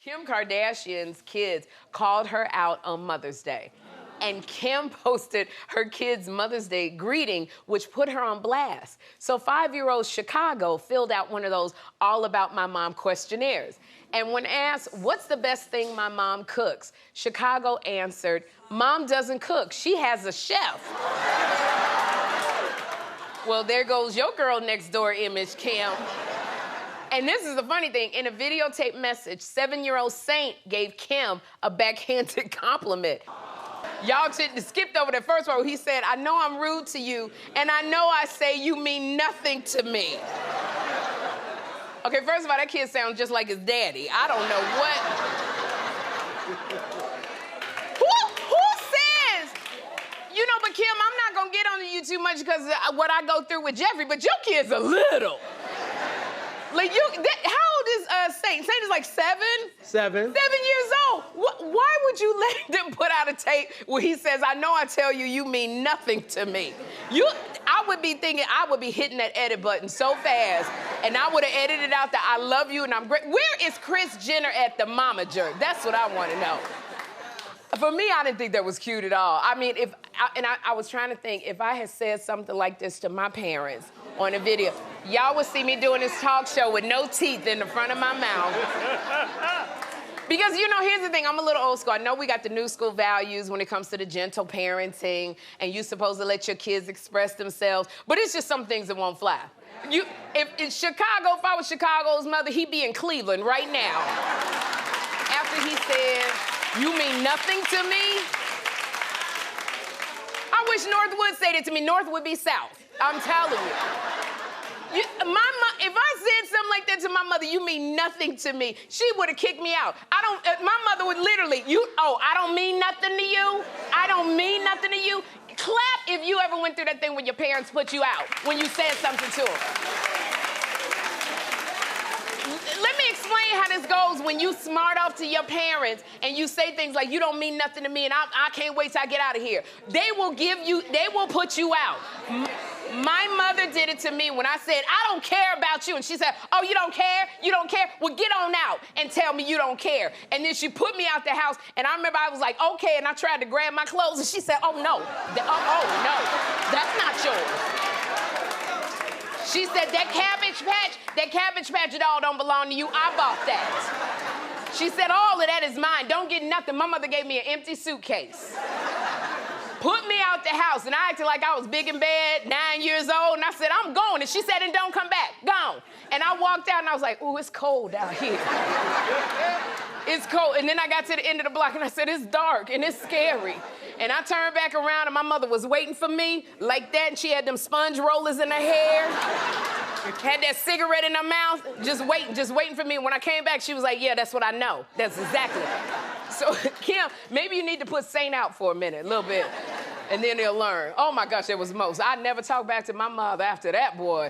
Kim Kardashian's kids called her out on Mother's Day. And Kim posted her kids' Mother's Day greeting, which put her on blast. So 5-year-old Chicago filled out one of those all about my mom questionnaires. And when asked, what's the best thing my mom cooks? Chicago answered, Mom doesn't cook, she has a chef. Well, there goes your girl next door image, Kim. And this is the funny thing. In a videotape message, 7-year-old Saint gave Kim a backhanded compliment. Y'all skipped over the first one where he said, I know I'm rude to you, and I know I say you mean nothing to me. Okay, first of all, that kid sounds just like his daddy. I don't know what. Who says, you know, but Kim, I'm not gonna get on you too much because what I go through with Jeffrey, but your kid's a little. Like, how old is Saint? Saint is like 7? 7. 7 years old. Why would you let them put out a tape where he says, I know I tell you, you mean nothing to me? I would be thinking, I would be hitting that edit button so fast, and I would have edited out the I love you and I'm great. Where is Kris Jenner at the mama jerk? That's what I want to know. For me, I didn't think that was cute at all. I mean, I was trying to think, if I had said something like this to my parents on a video, y'all would see me doing this talk show with no teeth in the front of my mouth. Because, you know, here's the thing, I'm a little old school. I know we got the new school values when it comes to the gentle parenting, and you're supposed to let your kids express themselves, but it's just some things that won't fly. If in Chicago, if I was Chicago's mother, he'd be in Cleveland right now. After he said, you mean nothing to me? I wish North would say that to me. North would be South. I'm telling you. If I said something like that to my mother, you mean nothing to me, she would have kicked me out. My mother would literally, I don't mean nothing to you? I don't mean nothing to you? Clap if you ever went through that thing when your parents put you out, when you said something to them. Let me explain how this goes when you smart off to your parents and you say things like, you don't mean nothing to me and I can't wait till I get out of here. They will put you out. My mother did it to me when I said, I don't care about you. And she said, oh, you don't care? You don't care? Well, get on out and tell me you don't care. And then she put me out the house, and I remember I was like, okay, and I tried to grab my clothes, and she said, oh, no. No, that's not yours. She said, that cabbage patch doll don't belong to you. I bought that. She said, all of that is mine. Don't get nothing. My mother gave me an empty suitcase. Put me out the house, and I acted like I was big in bed, 9 years old, and I said, I'm going. And she said, and don't come back. Gone. And I walked out, and I was like, ooh, it's cold out here. It's cold. And then I got to the end of the block, and I said, it's dark, and it's scary. And I turned back around, and my mother was waiting for me like that, and she had them sponge rollers in her hair, had that cigarette in her mouth, just waiting for me. And when I came back, she was like, yeah, that's what I know. That's exactly it. So, Kim, maybe you need to put Saint out for a minute, a little bit, and then they'll learn. Oh, my gosh, it was most. I never talked back to my mother after that, boy.